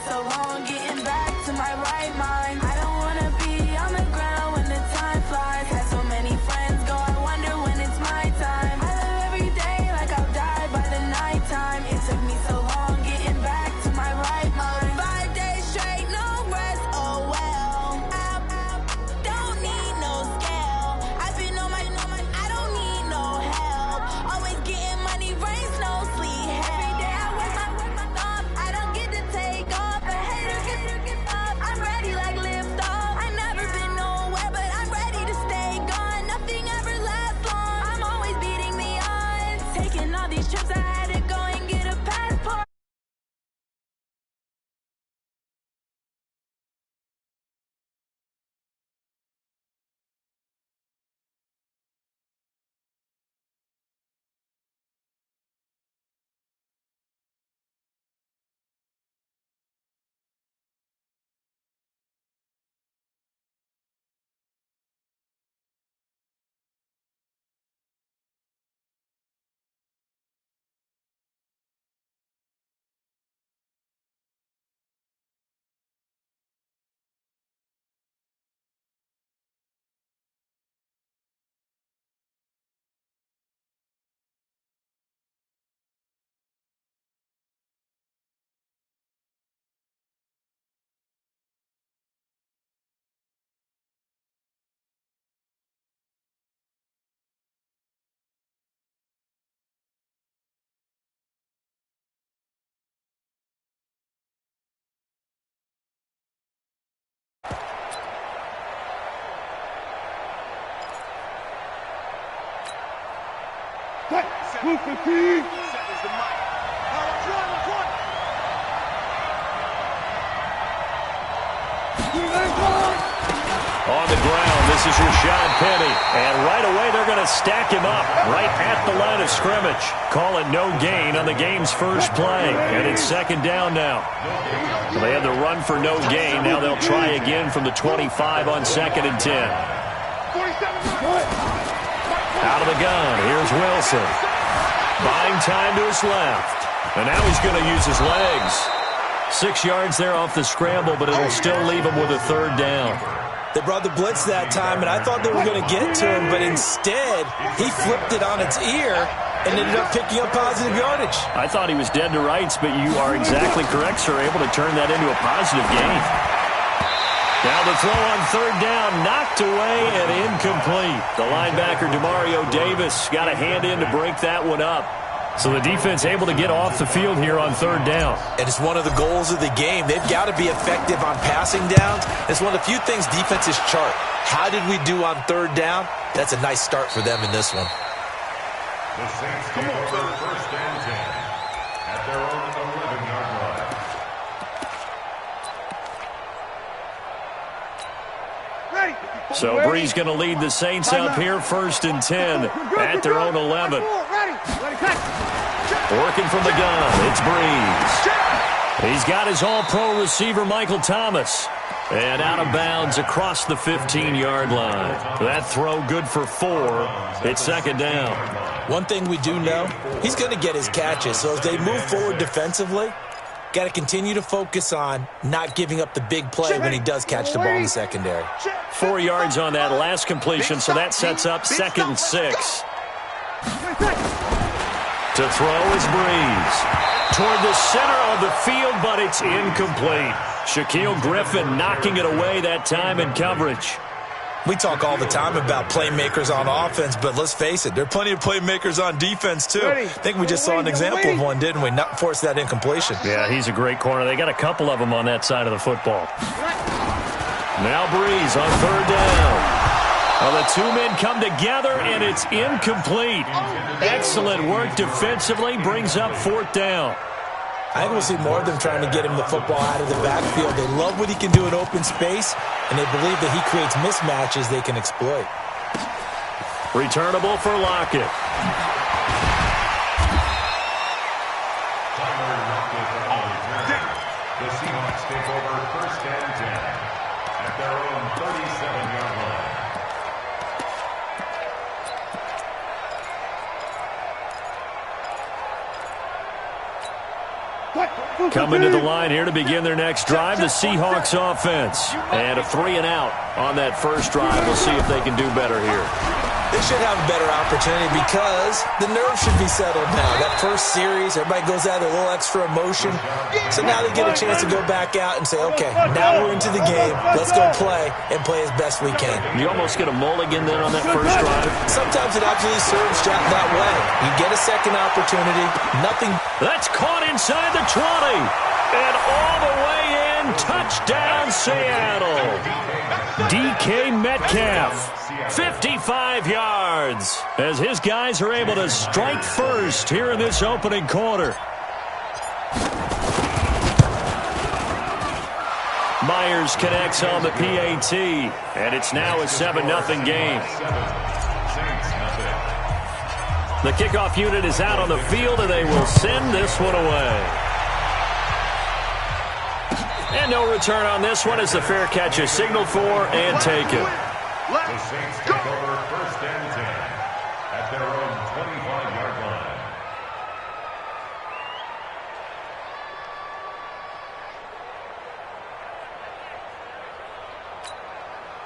so long getting back to my right mind. I don't wanna be on the ground when the time flies. Had so many friends go, I wonder when it's my time. I live every day like I'll die by the nighttime. It took me so long getting back to my right mind. 5 days straight, no rest, oh well. Don't need no scale. I've been on my, I don't need no help. Always getting money, rains, no sleep. Every day I work my thumb. I don't get to take off. A hater get up. I'm ready like lift off. I never been nowhere, but I'm ready to stay gone. Nothing ever lasts long. I'm always beating the odds. Taking all these trips, I had to go and get a passport. On the ground, this is Rashad Penny. And right away, they're going to stack him up right at the line of scrimmage. Call it no gain on the game's first play. And it's second down now. Well, they had the run for no gain. Now they'll try again from the 25 on 2nd and 10. Out of the gun, here's Wilson. Buying time to his left. And now he's going to use his legs. 6 yards there off the scramble, but it'll still leave him with a third down. They brought the blitz that time, and I thought they were going to get to him, but instead, he flipped it on its ear and ended up picking up positive yardage. I thought he was dead to rights, but you are exactly correct, sir, able to turn that into a positive gain. Now the throw on third down, knocked away and incomplete. The linebacker, Demario Davis, got a hand in to break that one up. So the defense able to get off the field here on third down. And it's one of the goals of the game. They've got to be effective on passing downs. It's one of the few things defenses chart. How did we do on third down? That's a nice start for them in this one. The Saints come over first and 10 at their own 11-yard line. So Bree's going to lead the Saints up here first and 10 at their own 11. Working from the gun, it's Breeze. He's got his all-pro receiver, Michael Thomas. And out of bounds across the 15-yard line. That throw good for 4. It's second down. One thing we do know, he's going to get his catches. So as they move forward defensively, got to continue to focus on not giving up the big play when he does catch the ball in the secondary. 4 yards on that last completion, so that sets up 2nd and 6. To throw is Breeze. Toward the center of the field, but it's incomplete. Shaquille Griffin knocking it away that time in coverage. We talk all the time about playmakers on offense, but let's face it, there are plenty of playmakers on defense, too. I think we just saw an example of one, didn't we? Not force that incompletion. Yeah, he's a great corner. They got a couple of them on that side of the football. Now Breeze on third down. Well, the two men come together, and it's incomplete. Excellent work defensively, brings up 4th down. I think we'll see more of them trying to get him the football out of the backfield. They love what he can do in open space, and they believe that he creates mismatches they can exploit. Returnable for Lockett. The Seahawks take over first and 10 at their own 37-yard line. What? Coming to the line here to begin their next drive, the Seahawks offense. And a 3-and-out on that first drive. We'll see if they can do better here. They should have a better opportunity because the nerves should be settled now. That first series, everybody goes out with a little extra emotion. So now they get a chance to go back out and say, okay, now we're into the game. Let's go play and play as best we can. You almost get a mulligan then on that first drive. Sometimes it absolutely serves that way. You get a second opportunity. Nothing. That's caught inside the 20. And all the way in. Touchdown, Seattle. DK Metcalf. 55 yards as his guys are able to strike first here in this opening quarter. Myers connects on the PAT, and it's now a 7-0 game. The kickoff unit is out on the field, and they will send this one away. And no return on this one as the fair catch is signaled for and taken. The Saints take over 1st and 10 at their own 25-yard line.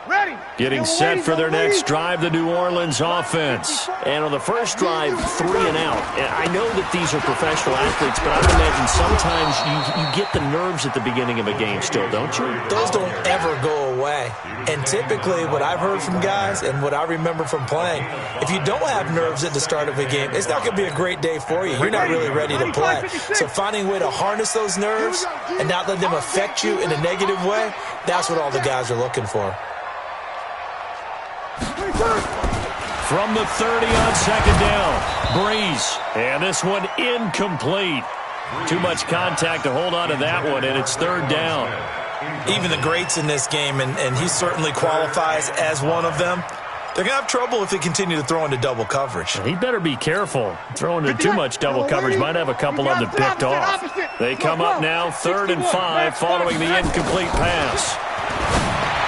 Ready. Getting set for their next drive, the New Orleans offense. And on the first drive, 3-and-out. And I know that these are professional athletes, but I would imagine sometimes you get the nerves at the beginning of a game still, don't you? Those don't ever go away. And typically what I've heard from guys and what I remember from playing, if you don't have nerves at the start of a game, it's not going to be a great day for you. You're not really ready to play. So finding a way to harness those nerves and not let them affect you in a negative way, that's what all the guys are looking for. From the 30 on 2nd down, Breeze. And this one incomplete. Too much contact to hold on to that one, and it's 3rd down. Even the greats in this game, and he certainly qualifies as one of them, they're going to have trouble if they continue to throw into double coverage. He better be careful. Throwing into too much double coverage might have a couple of them picked off. They come up now, 3rd and 5, following the incomplete pass.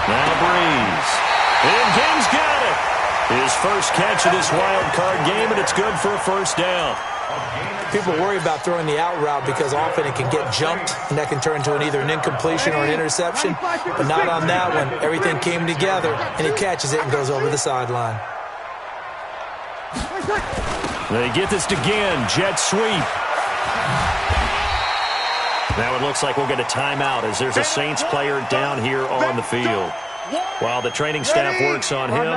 Now Breeze. And King's got it. His first catch of this wild card game, and it's good for a 1st down. People worry about throwing the out route because often it can get jumped, and that can turn into either an incompletion or an interception. But not on that one. Everything came together, and he catches it and goes over the sideline. They get this again. Jet sweep. Now it looks like we'll get a timeout as there's a Saints player down here on the field. While the training staff works on him,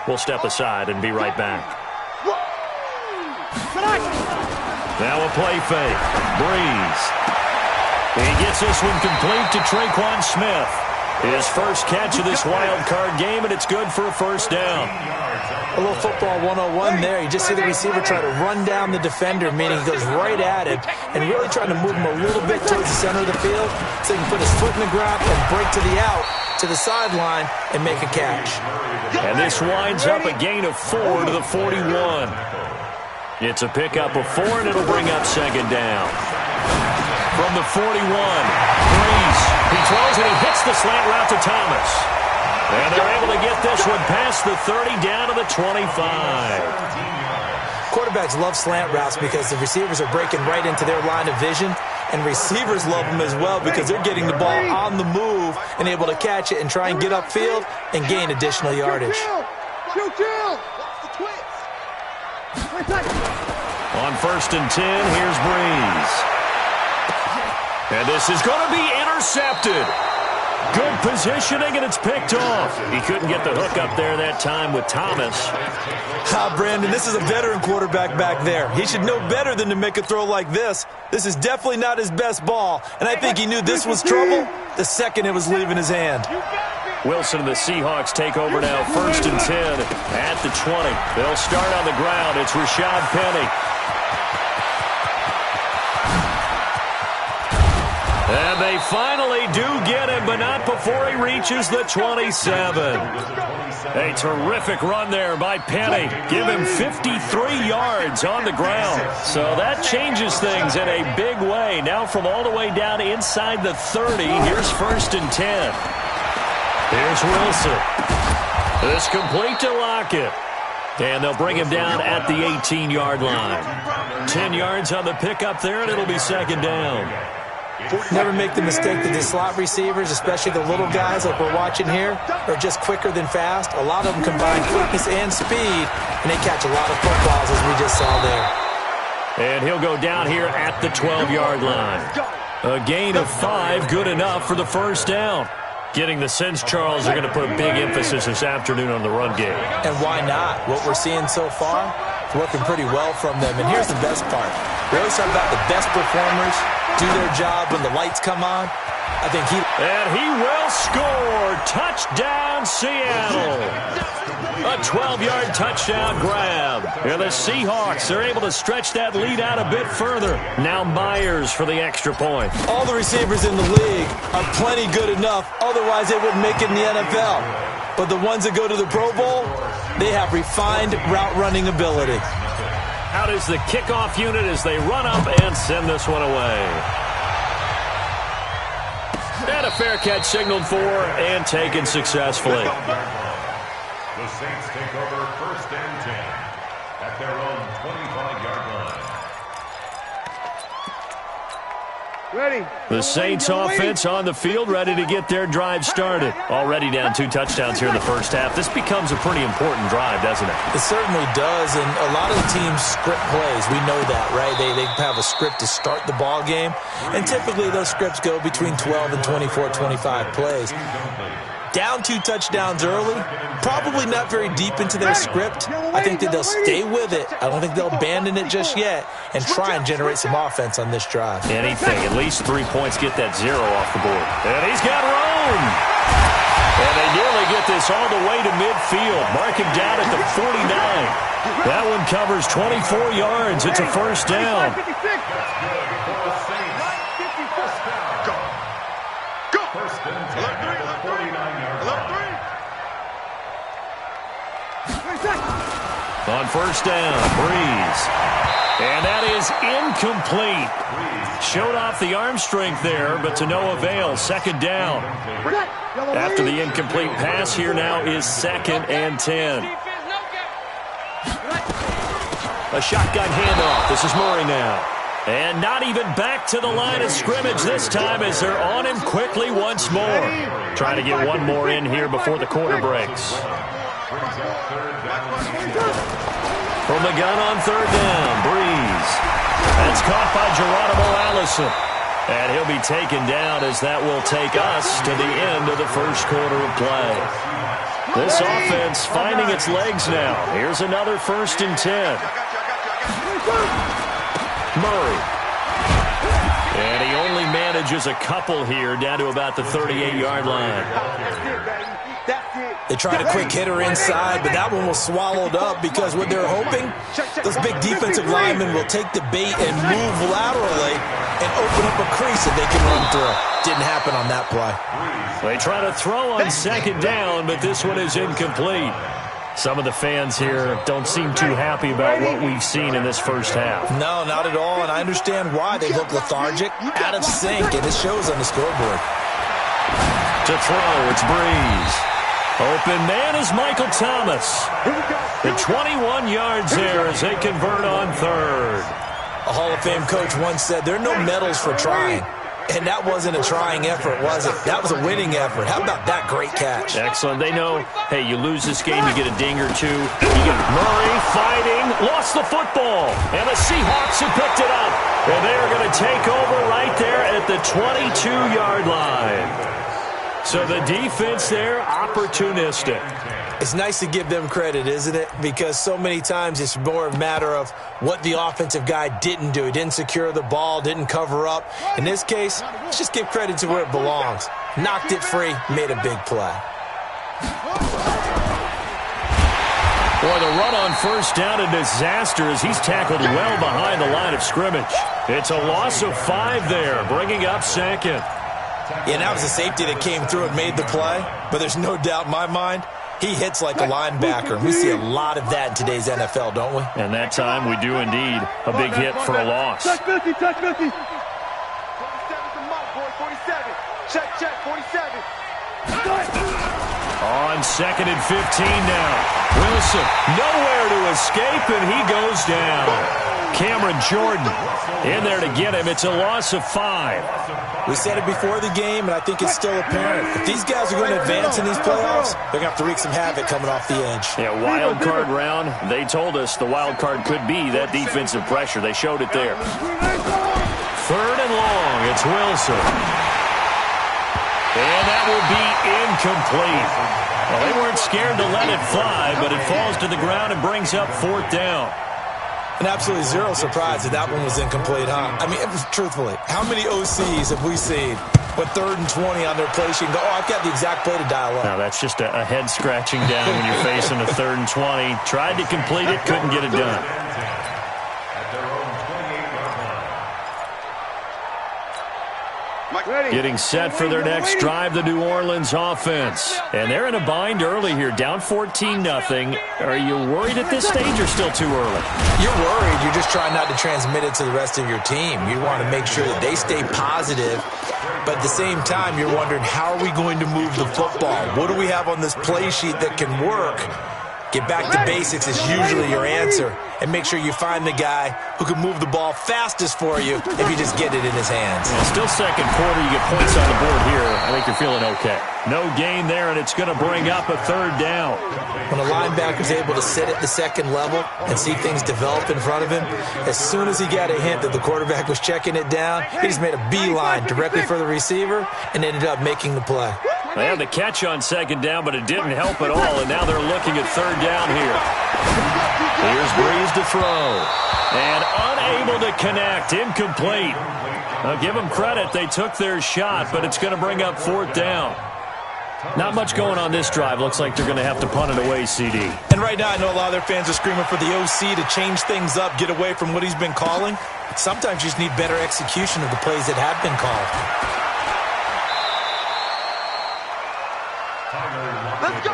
we'll step aside and be right back. Now a play fake. Breeze. He gets this one complete to Traquan Smith. His first catch of this wild card game, and it's good for a 1st down. A little football 101 there. You just see the receiver try to run down the defender, meaning he goes right at it, and really trying to move him a little bit towards the center of the field so he can put his foot in the ground and break to the out, to the sideline, and make a catch. And this winds up a gain of 4 to the 41. It's a pickup of 4, and it'll bring up 2nd down. From the 41, Breeze. He throws and he hits the slant route to Thomas. And they're able to get this one past the 30 down to the 25. Quarterbacks love slant routes because the receivers are breaking right into their line of vision, and receivers love them as well because they're getting the ball on the move and able to catch it and try and get upfield and gain additional yardage. On 1st and 10, here's Breeze. And this is going to be intercepted. Good positioning, and it's picked off. He couldn't get the hook up there that time with Thomas. Brandon, this is a veteran quarterback back there. He should know better than to make a throw like this. This is definitely not his best ball, and I think he knew this was trouble the second it was leaving his hand. Wilson and the Seahawks take over now, 1st and 10 at the 20. They'll start on the ground. It's Rashad Penny. And they finally do get him, but not before he reaches the 27. A terrific run there by Penny. Give him 53 yards on the ground. So that changes things in a big way. Now from all the way down inside the 30, here's 1st and 10. Here's Wilson. This complete to Lockett. And they'll bring him down at the 18-yard line. 10 yards on the pickup there, and it'll be 2nd down. Never make the mistake that the slot receivers, especially the little guys like we're watching here, are just quicker than fast. A lot of them combine quickness and speed, and they catch a lot of footballs, as we just saw there. And he'll go down here at the 12-yard line. A gain of 5, good enough for the first down. Getting the sense, Charles, they're going to put a big emphasis this afternoon on the run game. And why not? What we're seeing so far is working pretty well from them. And here's the best part. We always talk about the best performers do their job when the lights come on. I think And he will score. Touchdown, Seattle. A 12-yard touchdown grab. And the Seahawks are able to stretch that lead out a bit further. Now Myers for the extra point. All the receivers in the league are plenty good enough. Otherwise, they wouldn't make it in the NFL. But the ones that go to the Pro Bowl, they have refined route running ability. Out is the kickoff unit as they run up and send this one away. And a fair catch signaled for and taken successfully. The Saints take over 1st and 10 at their own 25-yard line. Ready. The Saints offense on the field, ready to get their drive started. Already down 2 touchdowns here in the first half. This becomes a pretty important drive, doesn't it? It certainly does, and a lot of the teams script plays. We know that, right? They have a script to start the ball game, and typically those scripts go between 12 and 24, 25 plays. Down 2 touchdowns early, probably not very deep into their script. I think that they'll stay with it. I don't think they'll abandon it just yet and try and generate some offense on this drive. Anything, at least 3 points, get that 0 off the board. And he's got room. And they nearly get this all the way to midfield. Mark him down at the 49. That one covers 24 yards. It's a first down. On first down, Breeze. And that is incomplete. Showed off the arm strength there, but to no avail. Second down. After the incomplete pass, here now is 2nd and 10. A shotgun handoff. This is Murray now. And not even back to the line of scrimmage this time as they're on him quickly once more. Trying to get one more in here before the quarter breaks. From the gun on 3rd down, Breeze. That's caught by Geronimo Allison. And he'll be taken down as that will take us to the end of the first quarter of play. This offense finding its legs now. Here's another 1st and 10. Murray. And he only manages a couple here down to about the 38-yard line. They tried a quick hitter inside, but that one was swallowed up because what they're hoping, those big defensive linemen will take the bait and move laterally and open up a crease that they can run through. Didn't happen on that play. They try to throw on 2nd down, but this one is incomplete. Some of the fans here don't seem too happy about what we've seen in this first half. No, not at all, and I understand why. They look lethargic, out of sync, and it shows on the scoreboard. To throw, it's Breeze. Open man is Michael Thomas. The 21 yards there as they convert on 3rd. A Hall of Fame coach once said, there are no medals for trying. And that wasn't a trying effort, was it? That was a winning effort. How about that great catch? Excellent. They know, hey, you lose this game, you get a ding or 2. You get Murray fighting, lost the football. And the Seahawks have picked it up. And they are going to take over right there at the 22-yard line. So the defense there, opportunistic. It's nice to give them credit, isn't it? Because so many times it's more a matter of what the offensive guy didn't do. He didn't secure the ball, didn't cover up. In this case, let's just give credit to where it belongs. Knocked it free, made a big play. Boy, the run on 1st down, a disaster as he's tackled well behind the line of scrimmage. It's a loss of 5 there, bringing up 2nd. Yeah, that was a safety that came through and made the play. But there's no doubt in my mind, he hits like a linebacker. We see a lot of that in today's NFL, don't we? And that time we do indeed. A big hit for a loss. Touch 50, touch 50. 47's a mark, boy, 47. Check, 47. On 2nd and 15 now. Wilson nowhere to escape, and he goes down. Cameron Jordan in there to get him. It's a loss of 5. We said it before the game, and I think it's still apparent. If these guys are going to advance in these playoffs, they're going to have to wreak some havoc coming off the edge. Yeah, wild card round. They told us the wild card could be that defensive pressure. They showed it there. 3rd and long. It's Wilson. And that will be incomplete. Well, they weren't scared to let it fly, but it falls to the ground and brings up 4th down. And absolutely zero surprise that that one was incomplete, huh? I mean, truthfully, how many OCs have we seen with 3rd and 20 on their play sheet and go, oh, I've got the exact play to dial up? No, that's just a head scratching down when you're facing a 3rd and 20. Tried to complete it, couldn't get it done. Getting set for their next drive, the New Orleans offense. And they're in a bind early here, down 14-0. Are you worried at this stage or still too early? You're worried. You're just trying not to transmit it to the rest of your team. You want to make sure that they stay positive. But at the same time, you're wondering, how are we going to move the football? What do we have on this play sheet that can work? Get back to basics is usually your answer. And make sure you find the guy who can move the ball fastest for you if you just get it in his hands. Yeah, still second quarter. You get points on the board here. I think you're feeling okay. No gain there, and it's going to bring up a 3rd down. When a linebacker's able to sit at the second level and see things develop in front of him, as soon as he got a hint that the quarterback was checking it down, he just made a beeline directly for the receiver and ended up making the play. They had the catch on 2nd down, but it didn't help at all, and now they're looking at 3rd down here. Here's Breeze to throw. And unable to connect. Incomplete. I'll give them credit. They took their shot, but it's going to bring up 4th down. Not much going on this drive. Looks like they're going to have to punt it away, CD. And right now I know a lot of their fans are screaming for the OC to change things up, get away from what he's been calling. Sometimes you just need better execution of the plays that have been called. Let's go!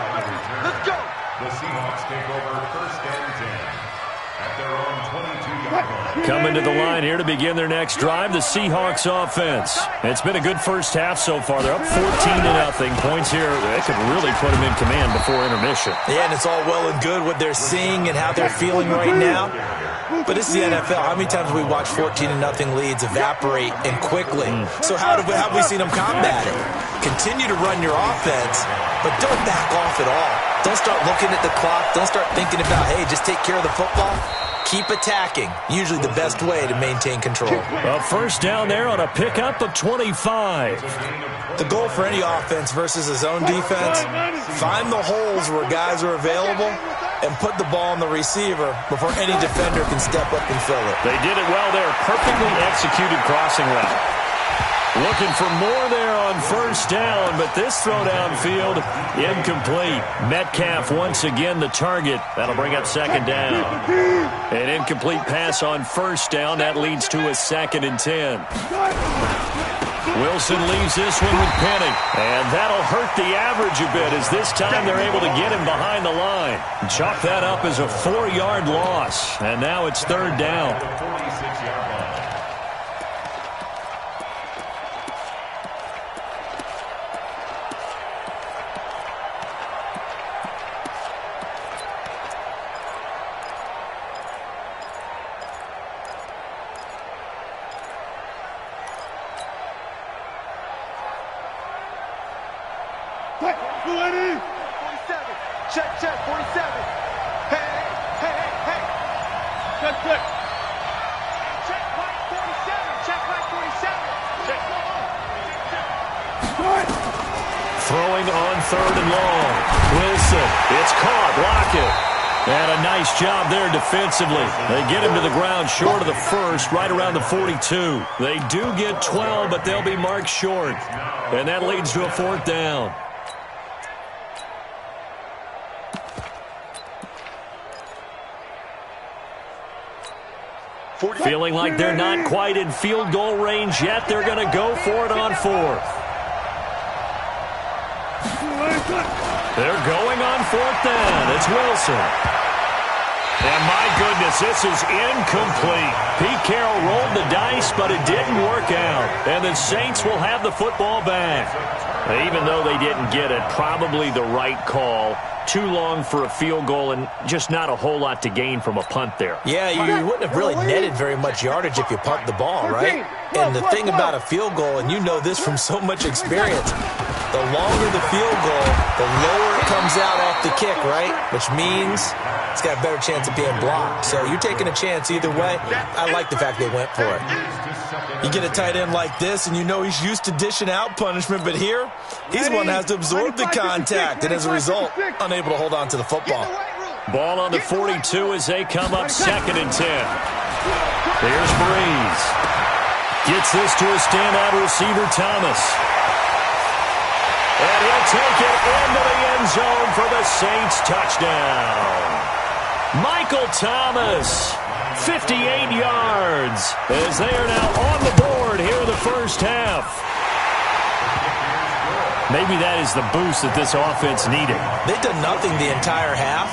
Let's go! The Seahawks take over 1st and 10 at their own 22-yard line. Coming to the line here to begin their next drive, the Seahawks offense. It's been a good first half so far. They're up 14-0. Points here, they could really put them in command before intermission. Yeah, and it's all well and good what they're seeing and how they're feeling right now. But this is the NFL. How many times have we watched 14-0 leads evaporate and quickly? So how have we seen them combat it? Continue to run your offense, but don't back off at all. Don't start looking at the clock. Don't start thinking about, hey, just take care of the football. Keep attacking. Usually the best way to maintain control. Well, 1st down there on a pickup of 25. The goal for any offense versus a zone defense, find the holes where guys are available and put the ball on the receiver before any defender can step up and fill it. They did it well there. Perfectly executed crossing route. Looking for more there on 1st down, but this throw downfield, incomplete. Metcalf once again the target. That'll bring up 2nd down. An incomplete pass on 1st down. That leads to a 2nd and 10. Wilson leaves this one with Penning, and that'll hurt the average a bit as this time they're able to get him behind the line. Chalk that up as a 4-yard loss, and now it's 3rd down. Check, 47. Hey. Check. Check right 47. Check right 47. Check. Throwing on 3rd and long. Wilson, it's caught, block it. And a nice job there defensively. They get him to the ground short of the 1st, right around the 42. They do get 12, but they'll be marked short. And that leads to a 4th down. Feeling like they're not quite in field goal range yet. They're going to go for it on 4th. They're going on 4th down. It's Wilson. And my goodness, this is incomplete. Pete Carroll rolled the dice, but it didn't work out. And the Saints will have the football back. Even though they didn't get it, probably the right call. Too long for a field goal and just not a whole lot to gain from a punt there. Yeah, you wouldn't have really netted very much yardage if you pumped the ball, right? And the thing about a field goal, and you know this from so much experience, the longer the field goal, the lower it comes out off the kick, right? Which means it's got a better chance of being blocked. So you're taking a chance either way. I like the fact they went for it. You get a tight end like this, and you know he's used to dishing out punishment, but here, he's the one that has to absorb the contact, and as a result, unable to hold on to the football. Ball on the 42 as they come up 2nd and 10. There's Breeze. Gets this to a standout receiver, Thomas. And he'll take it into the end zone for the Saints touchdown. Michael Thomas, 58 yards, as they are now on the board here in the first half. Maybe that is the boost that this offense needed. They've done nothing the entire half,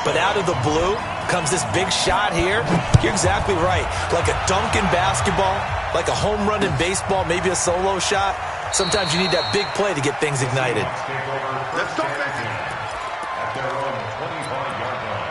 but out of the blue comes this big shot here. You're exactly right. Like a dunk in basketball, like a home run in baseball, maybe a solo shot. Sometimes you need that big play to get things ignited. Let's go, Benson. At their own 25-yard line.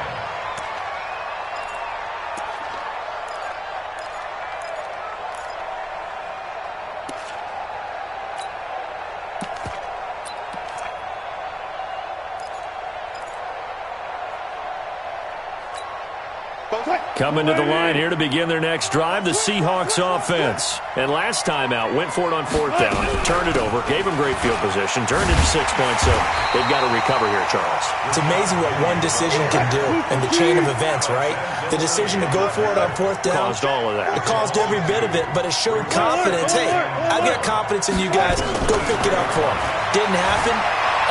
Coming to the line here to begin their next drive, the Seahawks offense. And last time out, went for it on 4th down, turned it over, gave them great field position, turned it to 6 points, so they've got to recover here, Charles. It's amazing what one decision can do in the chain of events, right? The decision to go for it on 4th down. Caused all of that. It caused every bit of it, but it showed confidence. Hey, I've got confidence in you guys. Go pick it up for them. Didn't happen.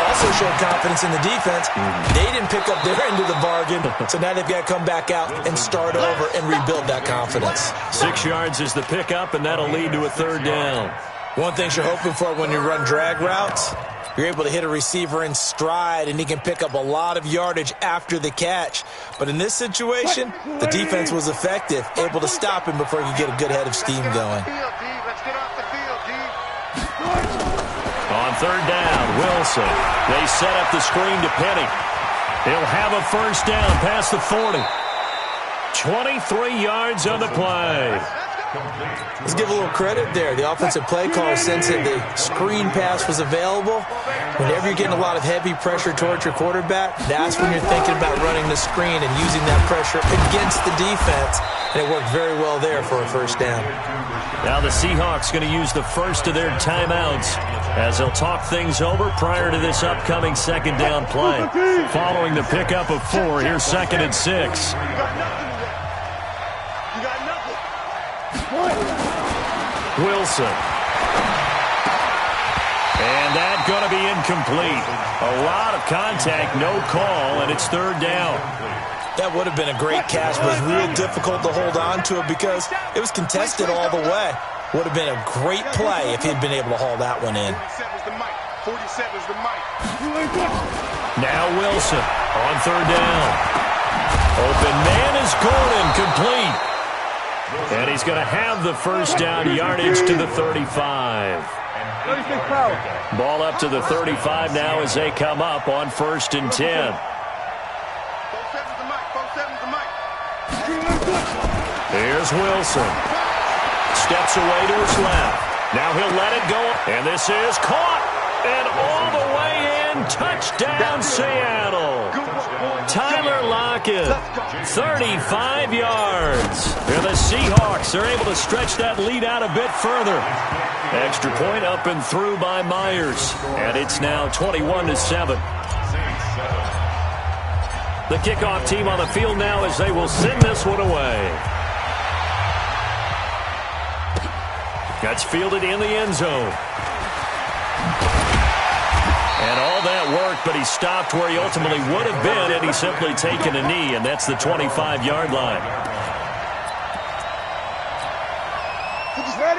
Also showed confidence in the defense. They didn't pick up their end of the bargain, so now they've got to come back out and start over and rebuild that confidence. 6 yards is the pickup, and that'll lead to a 3rd down. One thing you're hoping for when you run drag routes, you're able to hit a receiver in stride, and he can pick up a lot of yardage after the catch. But in this situation, the defense was effective, able to stop him before he could get a good head of steam going. Let's get off the field, D. On 3rd down, Wilson. They set up the screen to Penny. He'll have a 1st down past the 40. 23 yards on the play. Let's give a little credit there. The offensive play call sensed that the screen pass was available. Whenever you're getting a lot of heavy pressure towards your quarterback, that's when you're thinking about running the screen and using that pressure against the defense. And it worked very well there for a 1st down. Now the Seahawks going to use the first of their timeouts as they'll talk things over prior to this upcoming 2nd down play. Following the pickup of 4, here's 2nd and 6. Wilson. And that's going to be incomplete. A lot of contact, no call, and it's 3rd down. That would have been a great catch, but it was real difficult to hold on to it because it was contested all the way. Would have been a great play if he'd been able to haul that one in. 47's the mic. 47's the mic. Now Wilson on 3rd down. Open man is Gordon, complete. And he's going to have the 1st down yardage to the 35. Ball up to the 35 now as they come up on 1st and 10. Here's Wilson. Steps away to his left. Now he'll let it go. And this is caught. And all the way in. Touchdown, Seattle. Tyler Lockett, 35 yards. And the Seahawks are able to stretch that lead out a bit further. Extra point up and through by Myers. And it's now 21-7. The kickoff team on the field now as they will send this one away. That's fielded in the end zone. And all that worked, but he stopped where he ultimately would have been had he simply taken a knee, and that's the 25-yard line.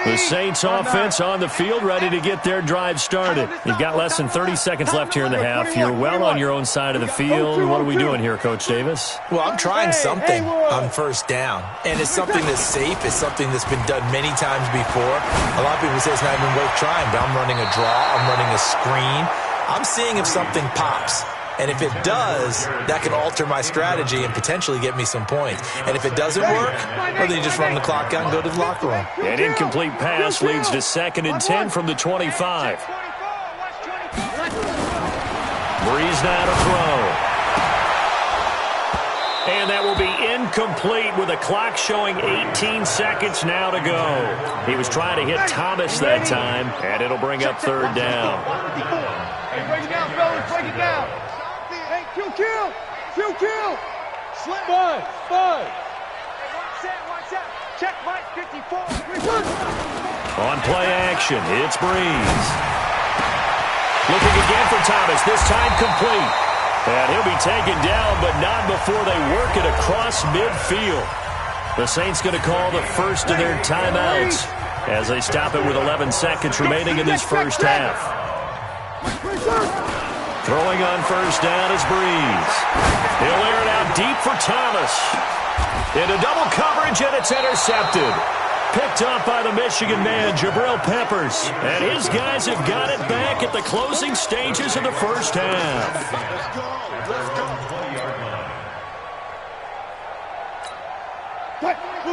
The Saints offense on the field, ready to get their drive started. You've got less than 30 seconds left here in the half. You're well on your own side of the field. What are we doing here, Coach Davis? Well, I'm trying something on first down, and it's something that's safe. It's something that's been done many times before. A lot of people say it's not even worth trying, but I'm running a draw. I'm running a screen. I'm seeing if something pops. And if it does, that can alter my strategy and potentially get me some points. And if it doesn't work, well, then you just run the clock out and go to the locker room. An incomplete pass leads to 2nd and 10 from the 25. Breeze now to throw. And that will be incomplete with the clock showing 18 seconds now to go. He was trying to hit Thomas that time, and it'll bring up 3rd down. Hey, break it down, fellas. Break it down. Hey, kill. Slip. Five. Hey, watch out. Check Mike 54. On play action, it's Breeze. Looking again for Thomas, this time complete. And he'll be taken down, but not before they work it across midfield. The Saints going to call the first of their timeouts as they stop it with 11 seconds remaining in this first half. Throwing on first down is Breeze. He'll air it out deep for Thomas. Into double coverage, and it's intercepted. Picked up by the Michigan man, Jabril Peppers. And his guys have got it back at the closing stages of the first half.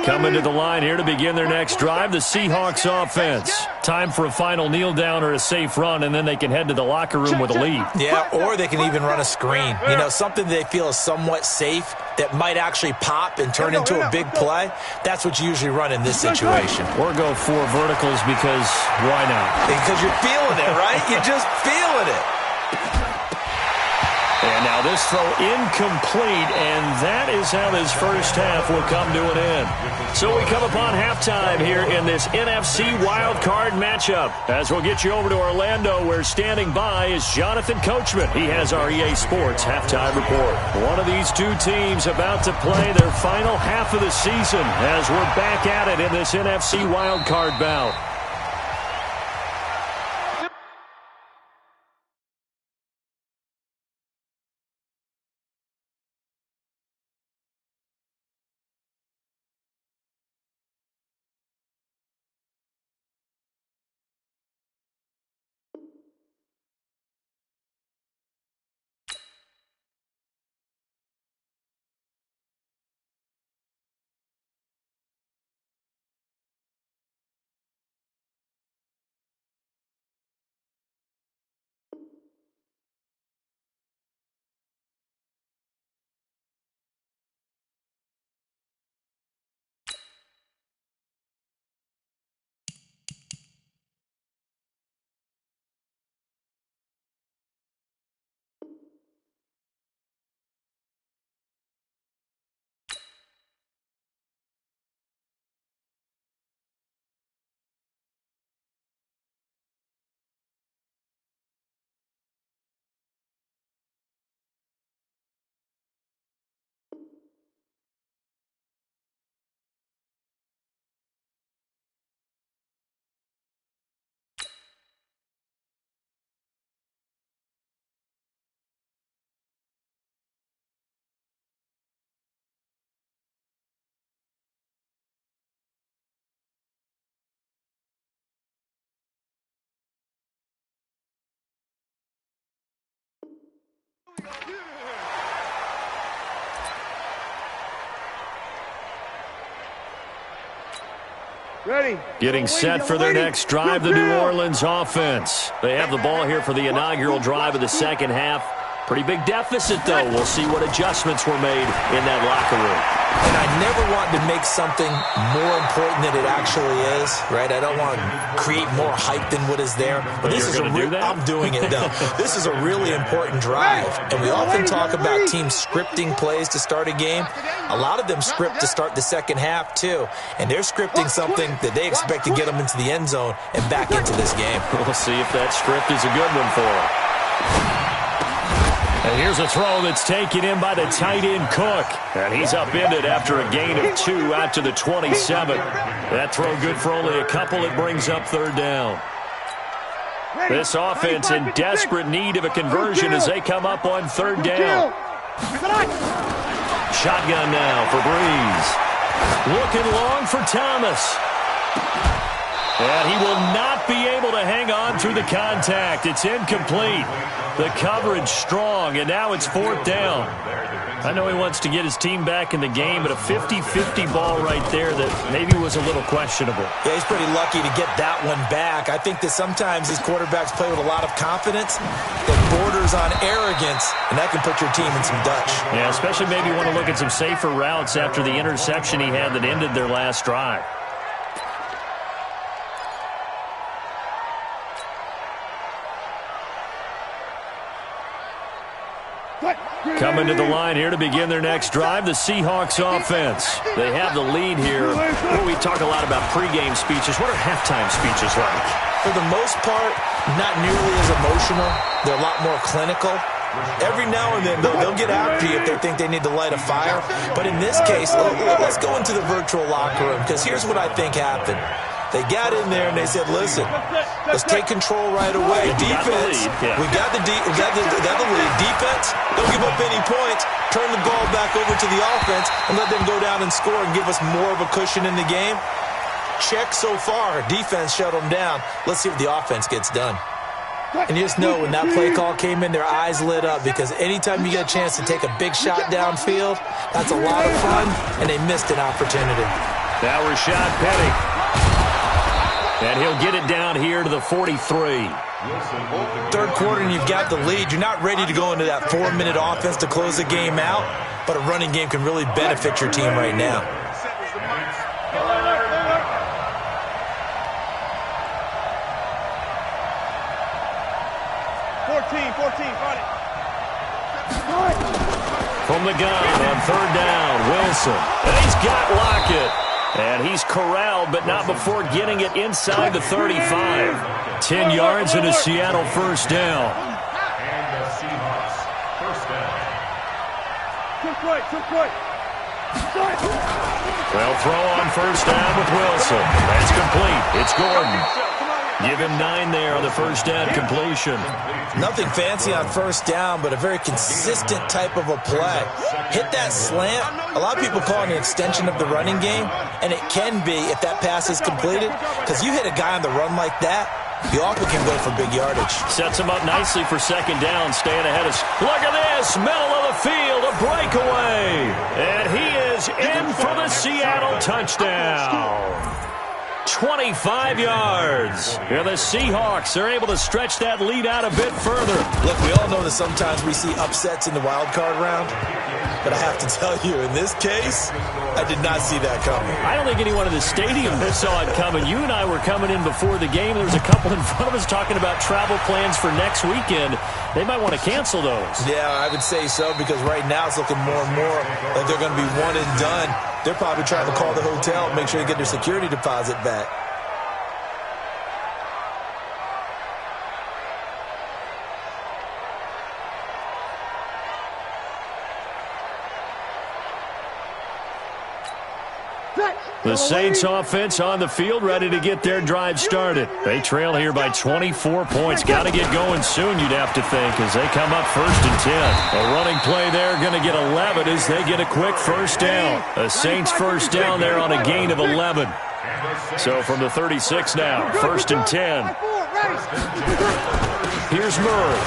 Coming to the line here to begin their next drive, the Seahawks offense. Time for a final kneel down or a safe run, and then they can head to the locker room with a lead. Yeah, or they can even run a screen. You know, something they feel is somewhat safe that might actually pop and turn into a big play. That's what you usually run in this situation. Or go 4 verticals because why not? Because you're feeling it, right? You're just feeling it. And now this throw incomplete, and that is how this first half will come to an end. So we come upon halftime here in this NFC wildcard matchup. As we'll get you over to Orlando, where standing by is Jonathan Coachman. He has our EA Sports halftime report. One of these two teams about to play their final half of the season as we're back at it in this NFC wildcard bout. Ready. Getting set for their next drive, the New Orleans offense. They have the ball here for the inaugural drive of the second half. Pretty big deficit, though. We'll see what adjustments were made in that locker room. And I never want to make something more important than it actually is, right? I don't want to create more hype than what is there. But this is I'm doing it, though. This is a really important drive. And we often talk about teams scripting plays to start a game. A lot of them script to start the second half, too. And they're scripting something that they expect to get them into the end zone and back into this game. We'll see if that script is a good one for them. And here's a throw that's taken in by the tight end Cook. And he's upended after a gain of 2 out to the 27. That throw good for only a couple. It brings up third down. This offense in desperate need of a conversion as they come up on third down. Shotgun now for Breeze. Looking long for Thomas. And he will not be able to hang on through the contact. It's incomplete. The coverage strong, and now it's fourth down. I know he wants to get his team back in the game, but a 50-50 ball right there that maybe was a little questionable. Yeah, he's pretty lucky to get that one back. I think that sometimes these quarterbacks play with a lot of confidence that borders on arrogance, and that can put your team in some Dutch. Yeah, especially maybe want to look at some safer routes after the interception he had that ended their last drive. Coming to the line here to begin their next drive, the Seahawks offense. They have the lead here. We talk a lot about pregame speeches. What are halftime speeches like? For the most part, not nearly as emotional. They're a lot more clinical. Every now and then, they'll get after you if they think they need to light a fire. But in this case, let's go into the virtual locker room, because here's what I think happened. They got in there and they said, listen, let's take control right away. Defense, we got the lead. Defense, don't give up any points. Turn the ball back over to the offense and let them go down and score and give us more of a cushion in the game. Check so far. Defense shut them down. Let's see if the offense gets done. And you just know when that play call came in, their eyes lit up, because anytime you get a chance to take a big shot downfield, that's a lot of fun, and they missed an opportunity. That was Rashad Penny. And he'll get it down here to the 43. Third quarter and you've got the lead. You're not ready to go into that 4-minute offense to close the game out, but a running game can really benefit your team right now. From the gun on third down, Wilson. And he's got Lockett. And he's corralled, but not before getting it inside the 35. 10 yards and a Seattle first down. And the Seahawks first down. Well, throw on first down with Wilson. That's complete. It's Gordon. Give him 9 there on the first down completion. Nothing fancy on first down, but a very consistent type of a play. Hit that slant. A lot of people call it an extension of the running game, and it can be if that pass is completed, because you hit a guy on the run like that, you often can go for big yardage. Sets him up nicely for second down, staying ahead of... Look at this, middle of the field, a breakaway. And he is in for the Seattle touchdown. 25 yards. Here the Seahawks are able to stretch that lead out a bit further. Look, we all know that sometimes we see upsets in the wild card round, but I have to tell you, in this case, I did not see that coming. I don't think anyone in the stadium saw it coming. You and I were coming in before the game. There was a couple in front of us talking about travel plans for next weekend. They might want to cancel those. Yeah, I would say so, because right now it's looking more and more like they're going to be one and done. They're probably trying to call the hotel and make sure they get their security deposit back. The Saints offense on the field, ready to get their drive started. They trail here by 24 points. Got to get going soon, you'd have to think, as they come up first and 10. A running play there, going to get 11 as they get a quick first down. The Saints first down there on a gain of 11. So from the 36 now, first and 10. Here's Murray.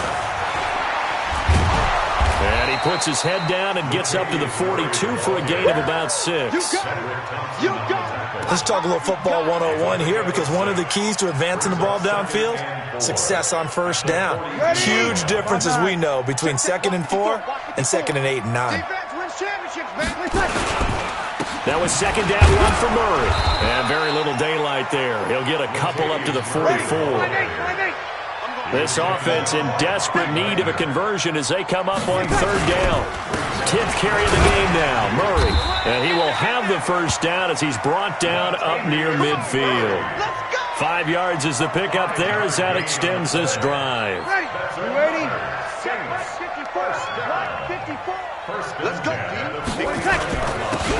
And he puts his head down and gets up to the 42 for a gain of about 6. Let's talk a little football 101 here, because one of the keys to advancing the ball downfield, success on first down. Huge difference, as we know, between 2nd and 4 and 2nd and 8 and 9. That was second down one for Murray. And very little daylight there. He'll get a couple up to the 44. This offense in desperate need of a conversion as they come up on third down. 10th carry of the game now, Murray. And he will have the first down as he's brought down up near midfield. 5 yards is the pickup there as that extends this drive. Ready? Let's go,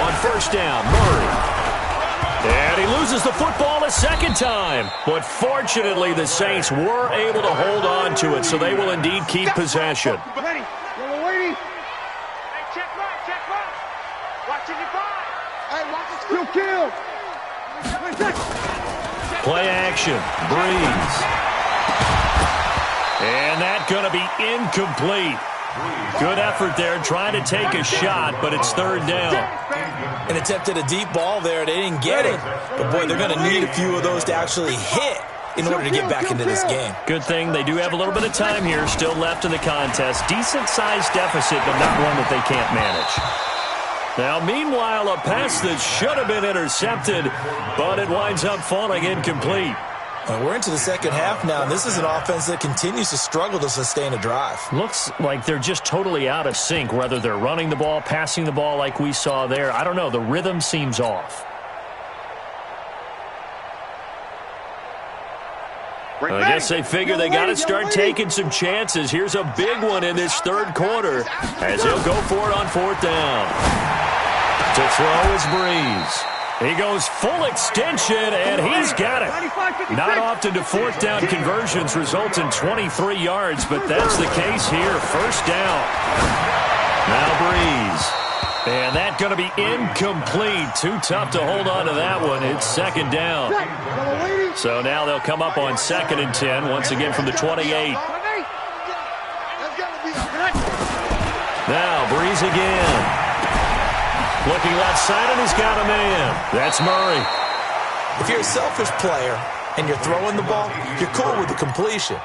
On first down, Murray. And he loses the football a second time. But fortunately, the Saints were able to hold on to it, so they will indeed keep possession. Ready. Waiting. Hey, check right. Watching your five. Hey, watch the screen. Kill. Play action. Breeze. And that's going to be incomplete. Good effort there trying to take a shot, but it's third down. An attempt at a deep ball there. They didn't get it. But, boy, they're going to need a few of those to actually hit in order to get back into this game. Good thing they do have a little bit of time here still left in the contest. Decent-sized deficit, but not one that they can't manage. Now, meanwhile, a pass that should have been intercepted, but it winds up falling incomplete. We're into the second half now, and this is an offense that continues to struggle to sustain a drive. Looks like they're just totally out of sync, whether they're running the ball, passing the ball like we saw there. I don't know. The rhythm seems off. I guess they figure they got to start taking some chances. Here's a big one in this third quarter as he'll go for it on fourth down. To throw is Breeze. He goes full extension, and he's got it. Not often do fourth down conversions result in 23 yards, but that's the case here. First down. Now Breeze. And that's going to be incomplete. Too tough to hold on to that one. It's second down. So now they'll come up on 2nd and 10, once again from the 28. Now Breeze again. Looking left side, and he's got a man. That's Murray. If you're a selfish player and you're throwing the ball, you're cool with the completion.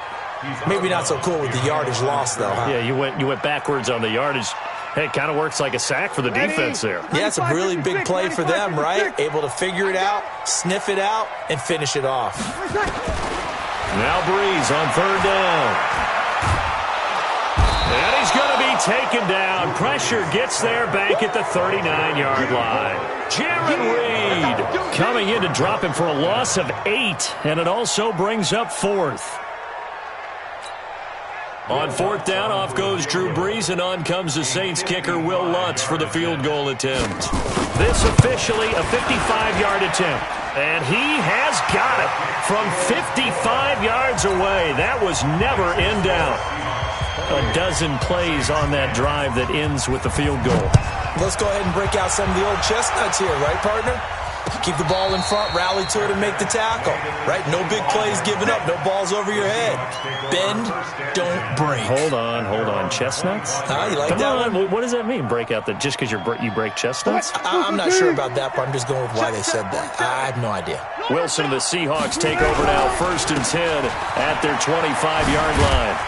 Maybe not so cool with the yardage loss, though, huh? Yeah, you went backwards on the yardage. Hey, it kind of works like a sack for the defense there. Yeah, it's a really big play for them, right? Able to figure it out, sniff it out, and finish it off. Now Breeze on third down. And he's going to be taken down. Pressure gets there back at the 39-yard line. Jaron Reed coming in to drop him for a loss of 8, and it also brings up 4th. On fourth down, off goes Drew Brees, and on comes the Saints kicker, Will Lutz, for the field goal attempt. This officially a 55-yard attempt, and he has got it from 55 yards away. That was never in doubt. A dozen plays on that drive that ends with the field goal. Let's go ahead and break out some of the old chestnuts here, right, partner? Keep the ball in front, rally to it, and make the tackle, right? No big plays given up, no balls over your head. Bend, don't break. Hold on. Chestnuts? You like Come that on. one? What does that mean, break out? Just because you break chestnuts? I'm not sure about that, but I'm just going with why they said that. I have no idea. Wilson and the Seahawks take over now, 1st and 10 at their 25-yard line.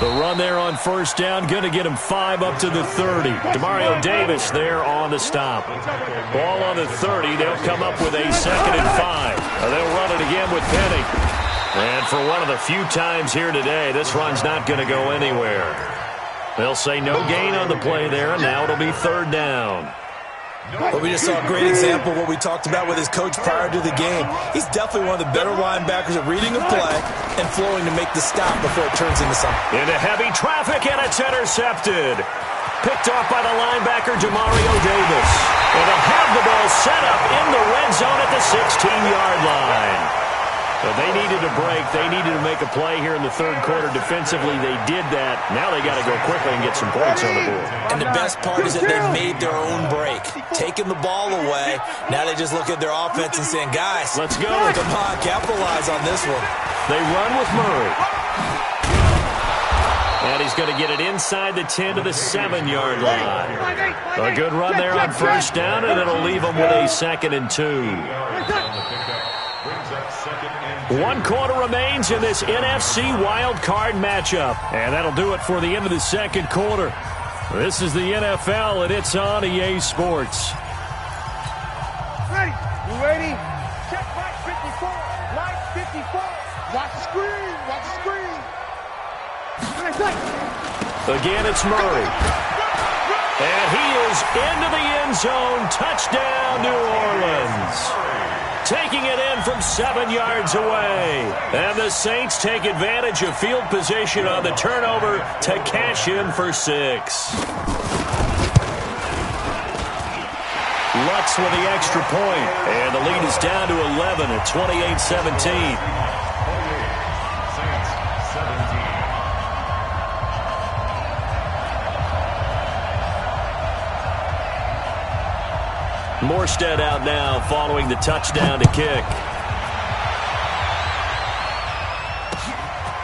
The run there on first down, going to get him 5 up to the 30. Demario Davis there on the stop. Ball on the 30. They'll come up with a 2nd and 5. They'll run it again with Penny. And for one of the few times here today, this run's not going to go anywhere. They'll say no gain on the play there, and now it'll be 3rd down. But we just saw a great example of what we talked about with his coach prior to the game. He's definitely one of the better linebackers at reading a play and flowing to make the stop before it turns into something. Into heavy traffic, and it's intercepted. Picked off by the linebacker, Demario Davis. And they'll have the ball set up in the red zone at the 16-yard line. But they needed a break. They needed to make a play here in the third quarter. Defensively, they did that. Now they got to go quickly and get some points on the board. And the best part is that they made their own break. Taking the ball away. Now they just look at their offense and saying, guys, let's go. Come on, capitalize on this one. They run with Murray. And he's going to get it inside the 10 to the 7-yard line. A good run there on first down, and it'll leave them with a 2nd and 2. 1 quarter remains in this NFC wildcard matchup. And that'll do it for the end of the second quarter. This is the NFL, and it's on EA Sports. Ready? You ready? Check Mike 54. Mike 54. Watch the screen. Watch the screen. Again, it's Murray. And he is into the end zone. Touchdown, New Orleans. Taking it in from 7 yards away. And the Saints take advantage of field position on the turnover to cash in for 6. Lutz with the extra point. And the lead is down to 11 at 28-17. Morstead out now following the touchdown to kick.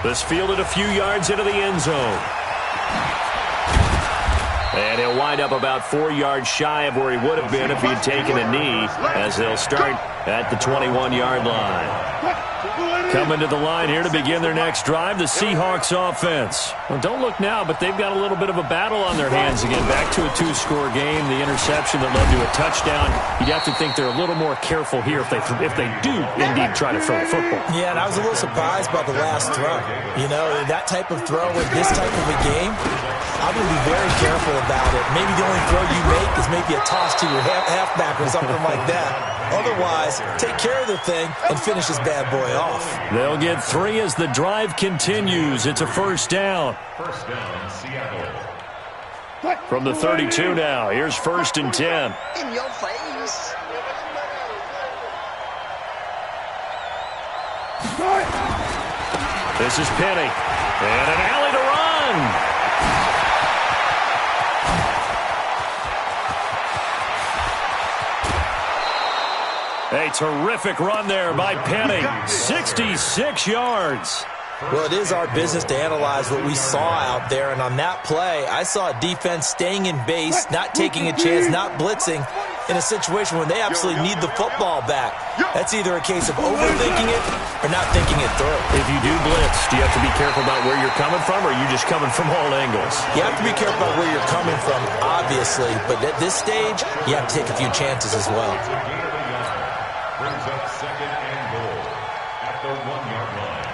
This fielded a few yards into the end zone. And he'll wind up about 4 yards shy of where he would have been if he'd taken a knee, as they'll start at the 21-yard line. Coming to the line here to begin their next drive, the Seahawks offense. Well, don't look now, but they've got a little bit of a battle on their hands again. Back to a 2-score game, the interception that led to a touchdown. You'd have to think they're a little more careful here if they do indeed try to throw the football. Yeah, and I was a little surprised by the last throw. You know, that type of throw with this type of a game, I'm going to be very careful about it. Maybe the only throw you make is maybe a toss to your halfback or something like that. Otherwise, take care of the thing and finish this bad boy off. They'll get 3 as the drive continues. It's a first down. First down, Seattle. From the 32 now. Here's 1st and 10. In your face. This is Penny. And an alley to run. A terrific run there by Penny. 66 yards. Well, it is our business to analyze what we saw out there, and on that play, I saw a defense staying in base, not taking a chance, not blitzing, in a situation where they absolutely need the football back. That's either a case of overthinking it or not thinking it through. If you do blitz, do you have to be careful about where you're coming from, or are you just coming from all angles? You have to be careful about where you're coming from, obviously, but at this stage, you have to take a few chances as well. Brings up 2nd and goal at the 1-yard line.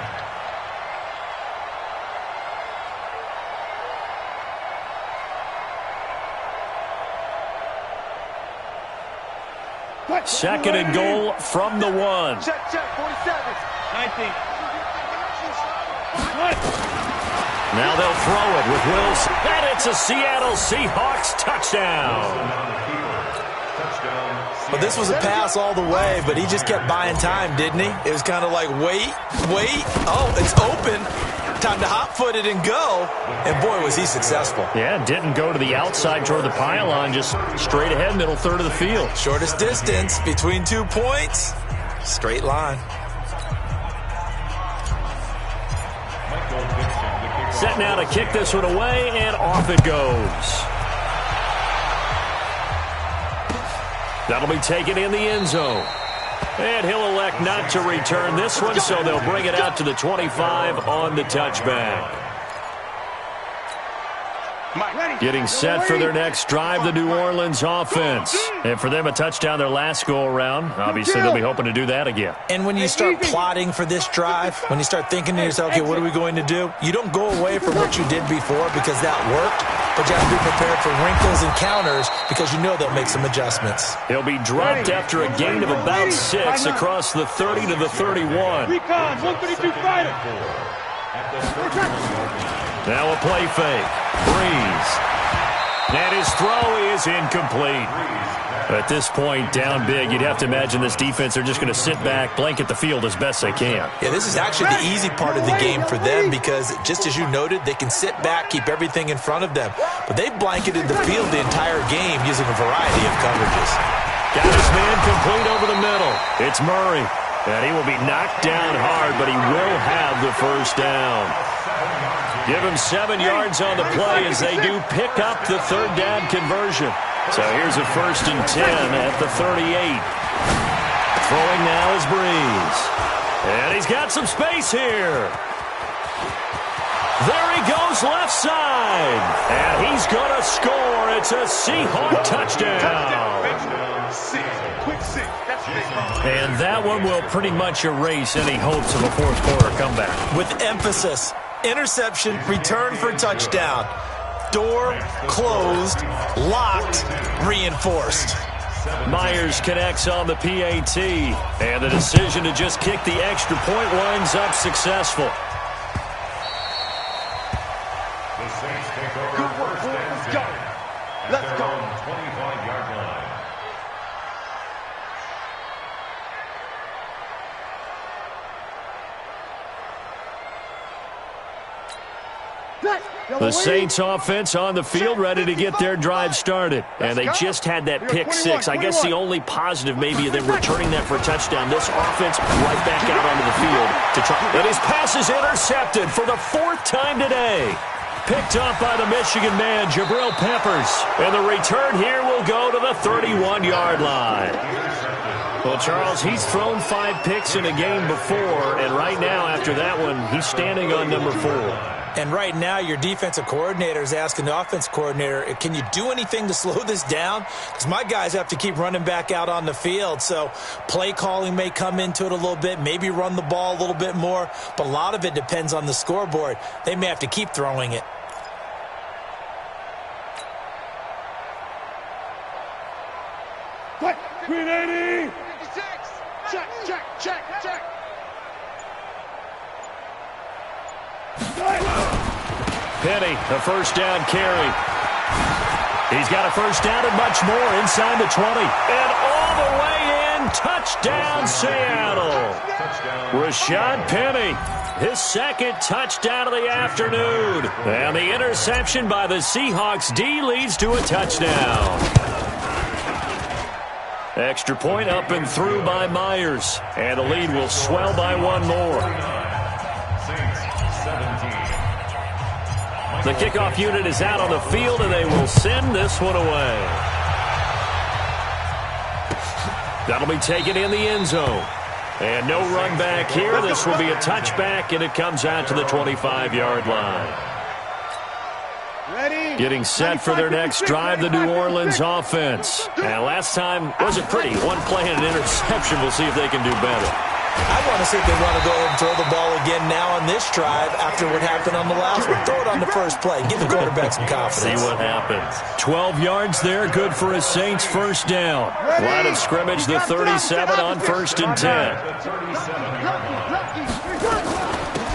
2nd and goal from the 1. Check, 47. 19. Now they'll throw it with Wilson. And it's a Seattle Seahawks touchdown. But this was a pass all the way, but he just kept buying time, didn't he? It was kind of like, wait. Oh, it's open. Time to hot-foot it and go. And, boy, was he successful. Yeah, didn't go to the outside toward the pylon, just straight ahead, middle third of the field. Shortest distance between 2 points. Straight line. Set now to kick this one away, and off it goes. That'll be taken in the end zone. And he'll elect not to return this one, so they'll bring it out to the 25 on the touchback. Getting set for their next drive, the New Orleans offense. And for them, a touchdown their last go-around. Obviously, they'll be hoping to do that again. And when you start plotting for this drive, when you start thinking to yourself, okay, what are we going to do? You don't go away from what you did before because that worked, but you have to be prepared for wrinkles and counters because you know they'll make some adjustments. He'll be dropped after a gain of about 6 across the 30 to the 31. Recon, 132 fighter. Now a play fake. Breeze. And his throw is incomplete. At this point, down big, you'd have to imagine this defense are just going to sit back, blanket the field as best they can. Yeah, this is actually the easy part of the game for them because, just as you noted, they can sit back, keep everything in front of them. But they've blanketed the field the entire game using a variety of coverages. Got his man complete over the middle. It's Murray. And he will be knocked down hard, but he will have the first down. Give him 7 yards on the play as they do pick up the 3rd down conversion. So here's a 1st and 10 at the 38. Throwing now is Breeze. And he's got some space here. There he goes left side. And he's going to score. It's a Seahawk touchdown. Quick 6. That's big. And that one will pretty much erase any hopes of a 4th quarter comeback. With emphasis. Interception, return for touchdown. Door closed, locked, reinforced. Myers connects on the PAT. And the decision to just kick the extra point winds up successful. The Saints take over. Good work, boys. Let's go. Let's go. 25-yard line. The Saints offense on the field, ready to get their drive started. And they just had that pick six. I guess the only positive maybe of them returning that for a touchdown. This offense right back out onto the field to try. And his pass is intercepted for the fourth time today. Picked up by the Michigan man, Jabril Peppers. And the return here will go to the 31-yard line. Well, Charles, he's thrown 5 picks in a game before, and right now, after that one, he's standing on number 4. And right now, your defensive coordinator is asking the offense coordinator, can you do anything to slow this down? Because my guys have to keep running back out on the field. So play calling may come into it a little bit, maybe run the ball a little bit more. But a lot of it depends on the scoreboard. They may have to keep throwing it. Quick, 380. 56. Check. Penny, a first down carry. He's got a first down and much more inside the 20. And all the way in, touchdown Seattle. Rashad Penny, his second touchdown of the afternoon. And the interception by the Seahawks D leads to a touchdown. Extra point up and through by Myers. And the lead will swell by one more. The kickoff unit is out on the field, and they will send this one away. That'll be taken in the end zone. And no run back here. This will be a touchback, and it comes out to the 25-yard line. Getting set for their next drive, the New Orleans offense. And last time wasn't pretty. One play and an interception. We'll see if they can do better. I want to see if they want to go ahead and throw the ball again now on this drive after what happened on the last one. Throw it on the first play. Give the quarterback some confidence. See what happens. 12 yards there. Good for a Saints first down. Line of scrimmage, the 37 on 1st and 10.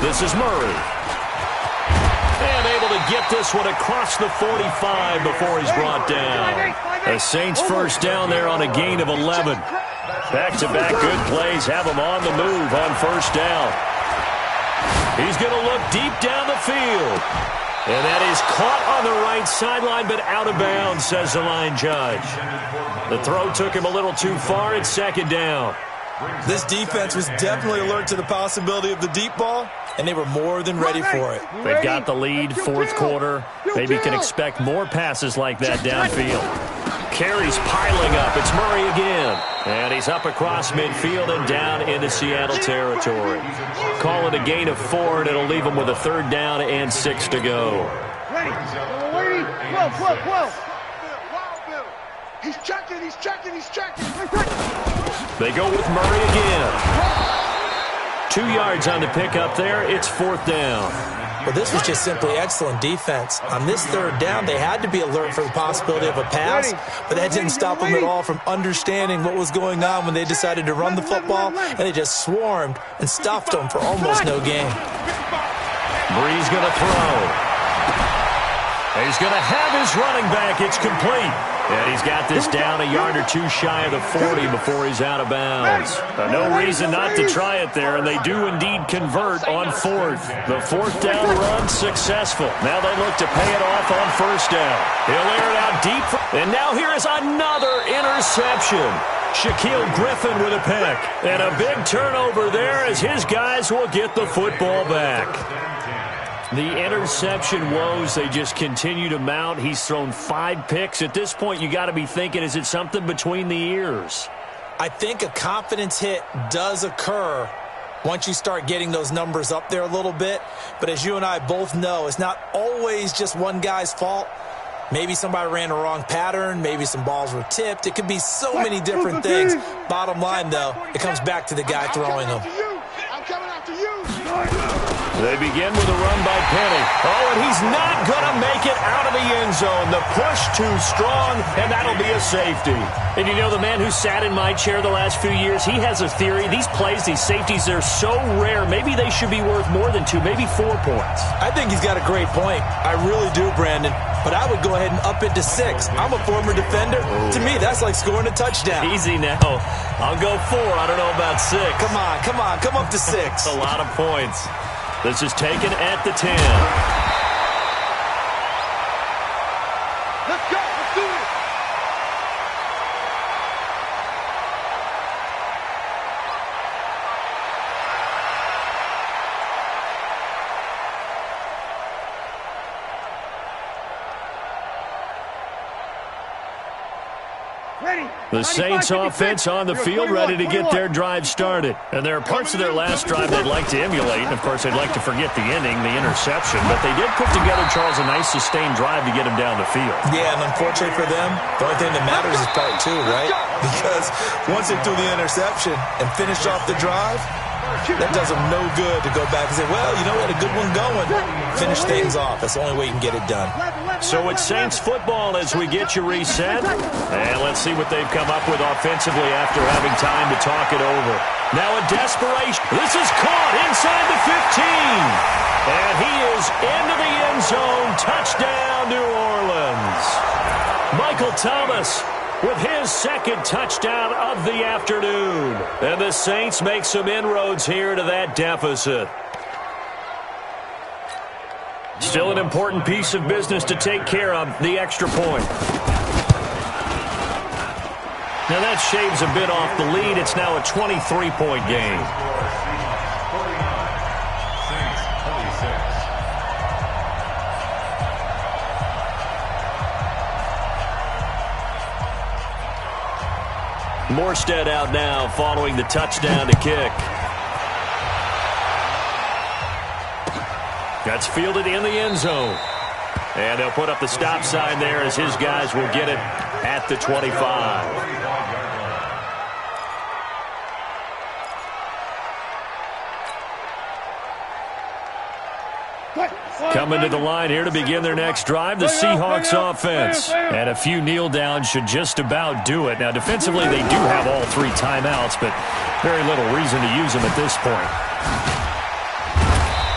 This is Murray. And able to get this one across the 45 before he's brought down. A Saints first down there on a gain of 11. Back-to-back good plays have him on the move on first down. He's going to look deep down the field. And that is caught on the right sideline, but out of bounds, says the line judge. The throw took him a little too far. It's second down. This defense was definitely alert to the possibility of the deep ball, and they were more than ready for it. They've got the lead, fourth quarter. Maybe can expect more passes like that downfield. Carries piling up. It's Murray again. And he's up across midfield and down into Seattle territory. Call it a gain of 4, and it'll leave him with a 3rd down and 6 to go. Whoa. He's checking. They go with Murray again. 2 yards on the pickup there. It's 4th down. Well, this was just simply excellent defense. On this 3rd down, they had to be alert for the possibility of a pass, but that didn't stop them at all from understanding what was going on when they decided to run the football, and they just swarmed and stuffed them for almost no gain. Bree's going to throw. He's going to have his running back. It's complete. And he's got this down a yard or 2 shy of the 40 before he's out of bounds. No reason not to try it there, and they do indeed convert on 4th. The 4th down run successful. Now they look to pay it off on 1st down. He'll air it out deep. And now here is another interception. Shaquille Griffin with a pick. And a big turnover there as his guys will get the football back. The interception woes, they just continue to mount. He's thrown 5 picks. At this point, you got to be thinking, is it something between the ears? I think a confidence hit does occur once you start getting those numbers up there a little bit. But as you and I both know, it's not always just one guy's fault. Maybe somebody ran a wrong pattern. Maybe some balls were tipped. It could be so many different things. Bottom line, though, it comes back to the guy throwing them. I'm coming after you. They begin with a run by Penny. Oh, and he's not going to make it out of the end zone. The push too strong, and that'll be a safety. And you know, the man who sat in my chair the last few years, he has a theory. These plays, these safeties, they're so rare. Maybe they should be worth more than 2, maybe 4 points. I think he's got a great point. I really do, Brandon. But I would go ahead and up it to 6. I'm a former defender. Ooh. To me, that's like scoring a touchdown. Easy now. I'll go 4. I don't know about 6. Come on. Come up to 6. That's a lot of points. This is taken at the 10. The Saints offense on the field, ready to get their drive started. And there are parts of their last drive they'd like to emulate. And, of course, they'd like to forget the ending, the interception. But they did put together, Charles, a nice sustained drive to get him down the field. Yeah, and unfortunately for them, the only thing that matters is part two, right? Because once they threw the interception and finished off the drive, that does them no good to go back and say, well, you know, we had a good one going. Finish things off. That's the only way you can get it done. So it's Saints football as we get you reset. And let's see what they've come up with offensively after having time to talk it over. Now a desperation. This is caught inside the 15. And he is into the end zone. Touchdown, New Orleans. Michael Thomas with his second touchdown of the afternoon. And the Saints make some inroads here to that deficit. Still an important piece of business to take care of, the extra point. Now that shaves a bit off the lead. It's now a 23-point game. Morstead out now following the touchdown to kick. That's fielded in the end zone. And they'll put up the stop sign there as his guys will get it at the 25. Coming to the line here to begin their next drive, the Seahawks offense. And a few kneel downs should just about do it. Now, defensively, they do have all three timeouts, but very little reason to use them at this point.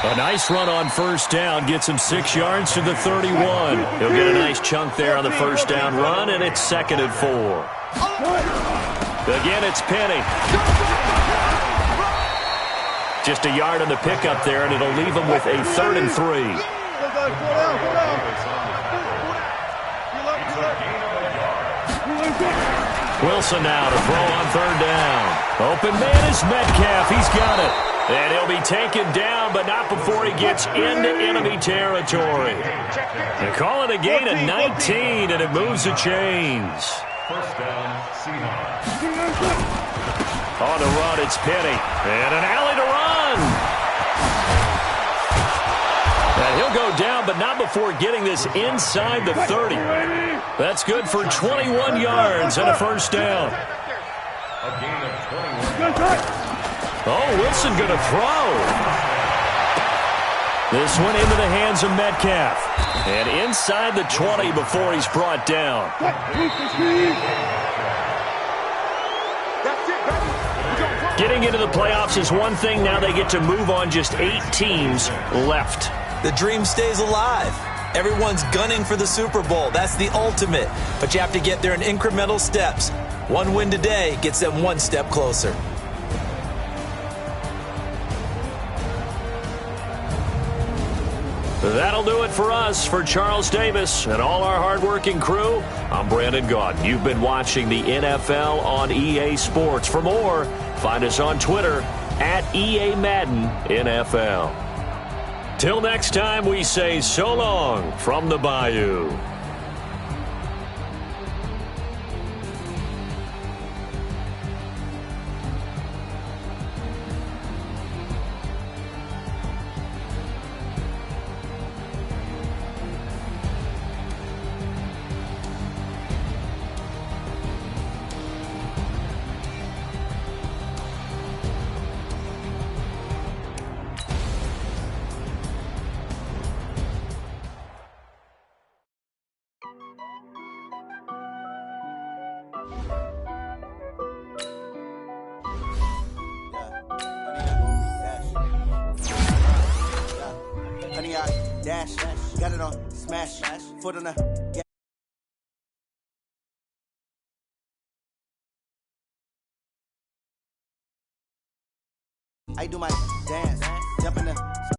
A nice run on first down gets him 6 yards to the 31. He'll get a nice chunk there on the first down run, and it's 2nd and 4. Again, it's Penny. Just a yard on the pickup there, and it'll leave him with a 3rd and 3. Wilson now to throw on 3rd down. Open man is Metcalf. He's got it. And he'll be taken down, but not before he gets into enemy territory. They call it a gain of 19, and it moves the chains. First down, Seahawks. On the run, it's Penny. And an alley to run. And he'll go down, but not before getting this inside the 30. That's good for 21 yards and a first down. A gain of 21. Oh, Wilson going to throw. This one into the hands of Metcalf. And inside the 20 before he's brought down. Getting into the playoffs is one thing. Now they get to move on. Just 8 teams left. The dream stays alive. Everyone's gunning for the Super Bowl. That's the ultimate. But you have to get there in incremental steps. One win today gets them one step closer. That'll do it for us. For Charles Davis and all our hardworking crew, I'm Brandon Gaudin. You've been watching the NFL on EA Sports. For more, find us on Twitter at EA Madden NFL. Till next time, we say so long from the Bayou. Dash, got it on, smash, foot on the I do my dance, jump in the